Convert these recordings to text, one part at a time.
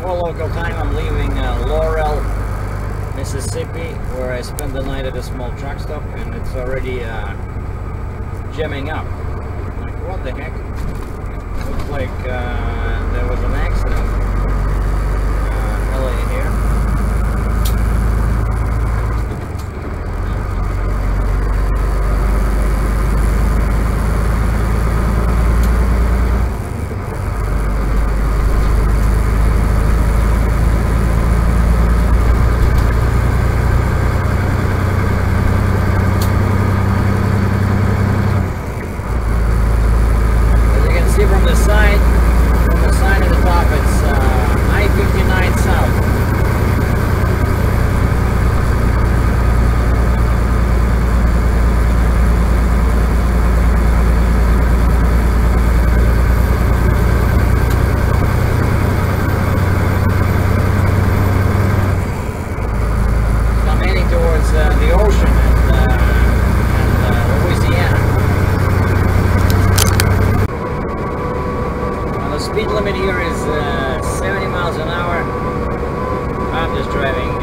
4 local time, I'm leaving Laurel, Mississippi, where I spent the night at a small truck stop, and it's already jamming up. Like, what the heck? Looks like there was an accident. LA here. The ocean and Louisiana. Well, the speed limit here is 70 miles an hour. I'm just driving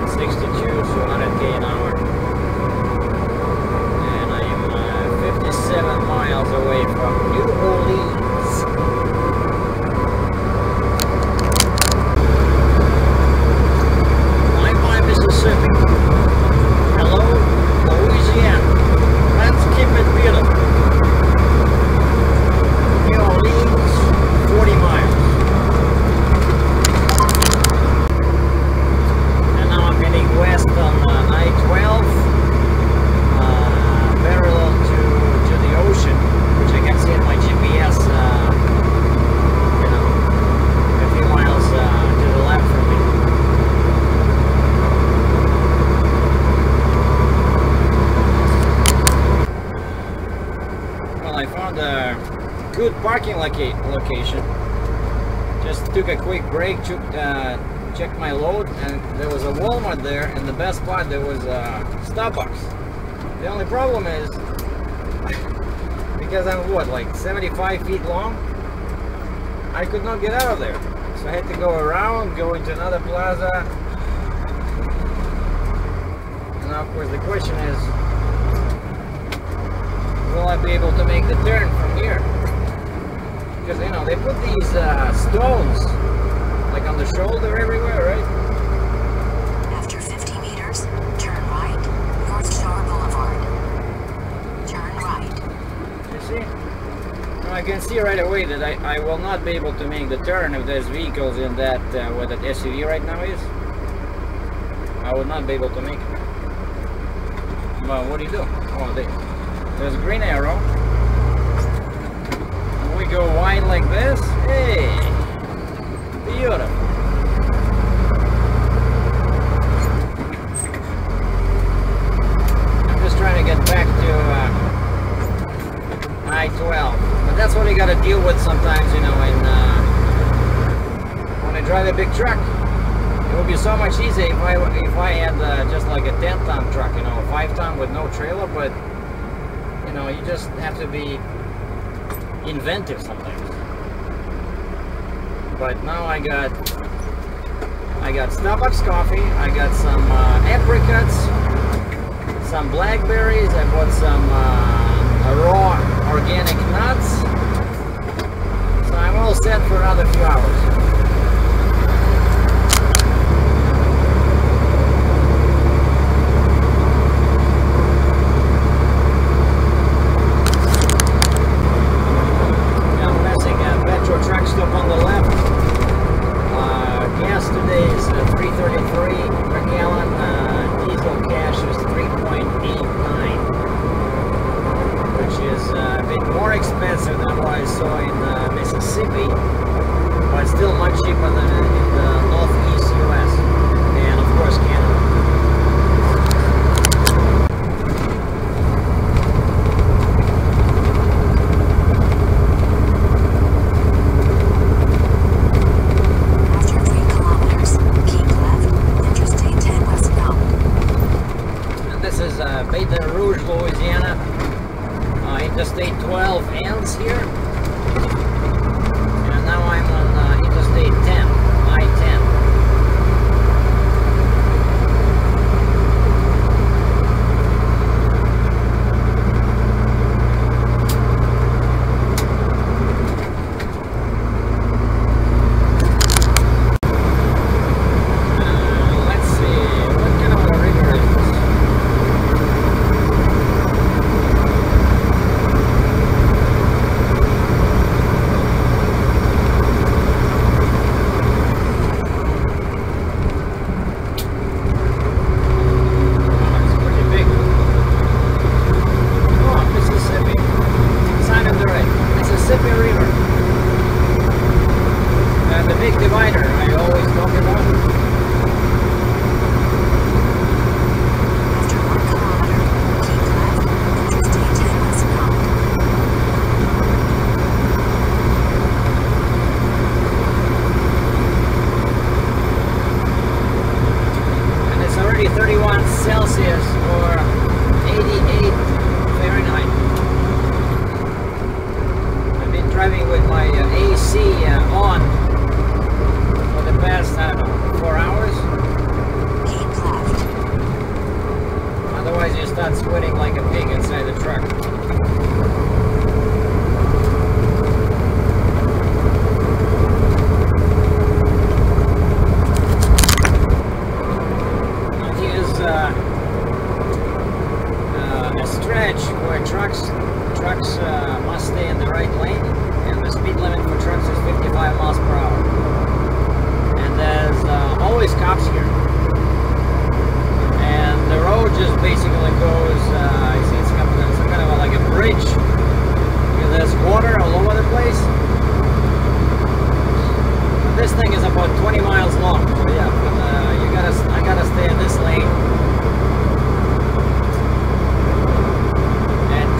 62, so 100k an hour. And I am 57 miles away from New Orleans. Mississippi. Hello, Louisiana. Let's keep it beautiful. New Orleans, 40 miles. And now I'm heading west on I-12, parallel to the ocean, which I can see in my GPS, you know, a few miles to the left from me. I found a good parking location. Just took a quick break, checked my load, and there was a Walmart there, and the best part, there was a Starbucks. The only problem is, because I'm what, like 75 feet long, I could not get out of there. So I had to go around, go into another plaza. And now, of course, the question is, will I be able to make the turn from here? Because, you know, they put these stones like on the shoulder everywhere, right? After 50 meters, turn right, North Shore Boulevard. Turn right. You see? Well, I can see right away that I will not be able to make the turn if there's vehicles in that, where that SUV right now is. I would not be able to make it. Well, what do you do? Oh, there's a green arrow. And we go wide like this. Hey! Beautiful. I'm just trying to get back to I-12. But that's what you gotta deal with sometimes, you know, when I drive a big truck. It would be so much easier if I had just like a 10-ton truck, you know, a 5-ton with no trailer, but you know, you just have to be inventive sometimes. But now I got Starbucks coffee, I got some apricots, some blackberries, I bought some raw organic nuts. So I'm all set for another few hours. Truck stop on the left. Gas today is 3.33 per gallon. Diesel cash is 3.89, which is a bit more expensive than what I saw in Mississippi, but still much cheaper than in the northeast US and of course Canada. Louisiana, Interstate 12 ends here, and now I'm on Interstate 10, I-10. must stay in the right lane, and the speed limit for trucks is 55 miles per hour. And there's always cops here. And the road just basically goes, I see it's coming in some kind of like a bridge. Because there's water all over the place. This thing is about 20 miles long. So yeah, but, I gotta stay in this lane.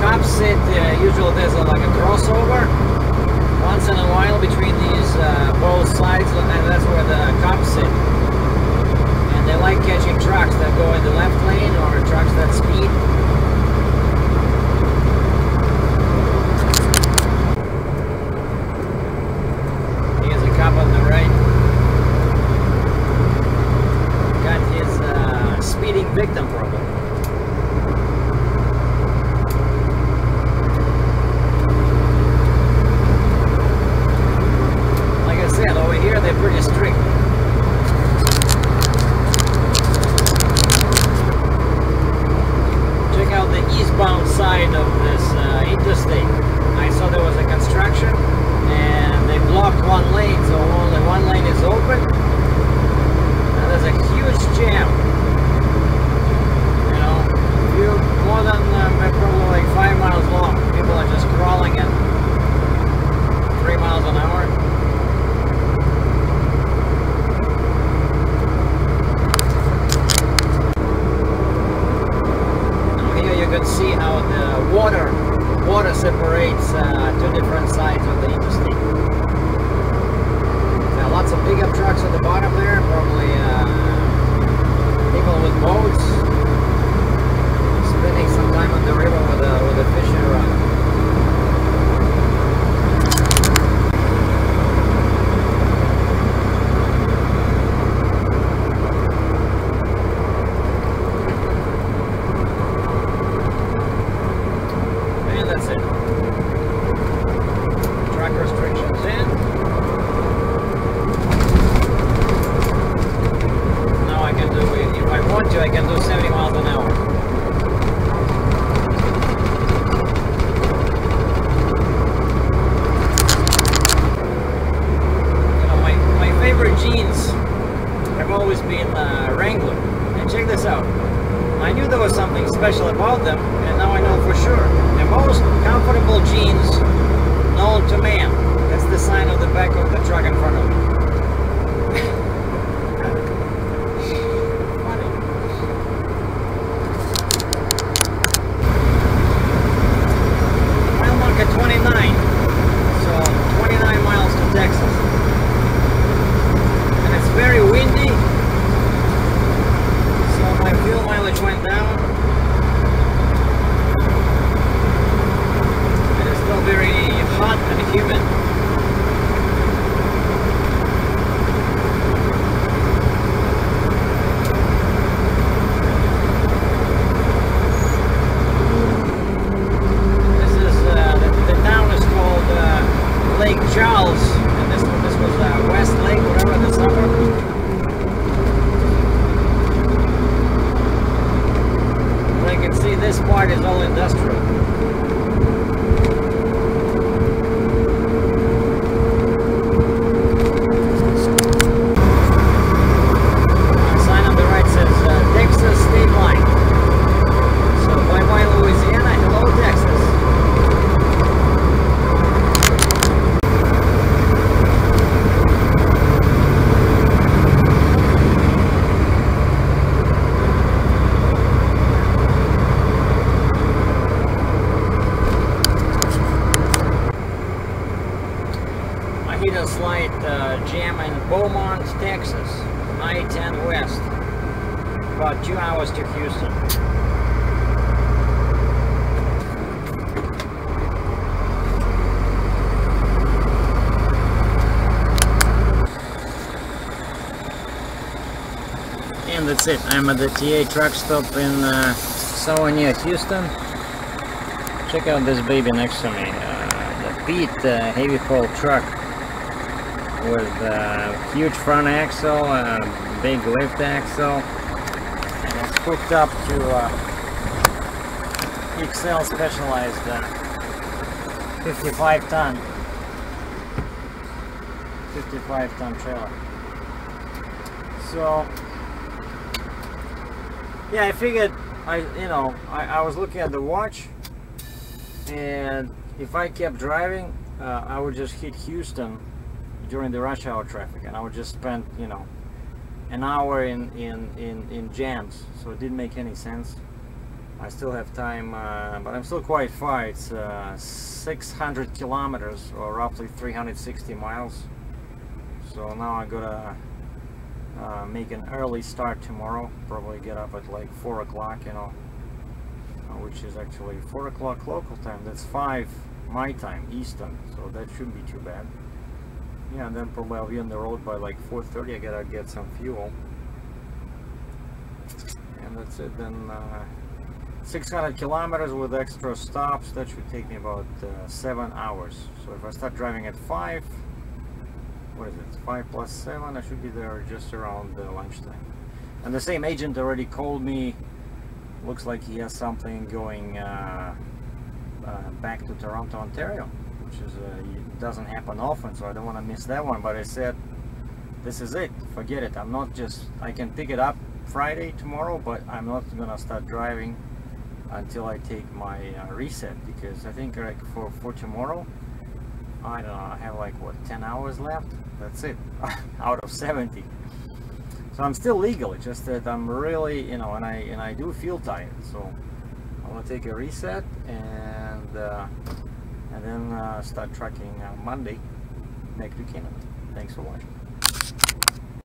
Cops sit, usually there's like a crossover once in a while between these both sides, and that's where the cops sit. And they like catching trucks that go in the left lane or trucks that speed. Here's a cop on the right. Got his speeding victim problem. Over here they're pretty strict. Check out the eastbound side of this interstate. I saw there was a construction and they blocked one lane, so only one lane is open. And there's a huge jam. You know, more than probably like 5 miles long. People are just crawling at 3 miles an hour. You can see how the water separates two different sides of the interstate. Now, lots of pickup trucks at the bottom there, probably people with boats spending some time on the river with a fishing rod. I can do 70 miles an hour. You know, my favorite jeans have always been Wrangler. And check this out. I knew there was something special about them, and now I know for sure. The most comfortable jeans known to man. That's the sign of the back of the truck in front of me. At 29, so 29 miles to Texas, and it's very windy, so my fuel mileage went down, and it's still very hot and humid. Lake Charles, and this was West Lake, whatever, the suburb. As you can see, this part is all industrial. The sign on the right says Texas State Line. So bye-bye Louisiana, hello Texas. A slight jam in Beaumont, Texas, I-10 West, about 2 hours to Houston. And that's it. I'm at the TA truck stop in somewhere near Houston. Check out this baby next to me, the Pete heavy haul truck with a huge front axle, a big lift axle, and it's hooked up to XL Specialized 55-ton trailer. So yeah, I figured I was looking at the watch, and if I kept driving, I would just hit Houston during the rush hour traffic, and I would just spend an hour in jams. So it didn't make any sense. I still have time, but I'm still quite far. It's 600 kilometers, or roughly 360 miles. So now I gotta make an early start tomorrow. Probably get up at like 4 o'clock, which is actually 4 o'clock local time. That's 5 my time, Eastern. So that shouldn't be too bad. Yeah, and then probably I'll be on the road by like 4:30. I gotta get some fuel, and that's it. Then 600 kilometers with extra stops. That should take me about 7 hours. So if I start driving at 5, what is it? 5 plus 7. I should be there just around lunchtime. And the same agent already called me. Looks like he has something going back to Toronto, Ontario, which is it doesn't happen often, so I don't want to miss that one. But I said, this is it, forget it. I can pick it up Friday tomorrow, but I'm not gonna start driving until I take my reset, because I think like for tomorrow, I don't know, I have like what, 10 hours left. That's it out of 70. So I'm still legal. It's just that I'm really, and I do feel tired. So I want to take a reset and then start trucking Monday back to Canada. Thanks for watching.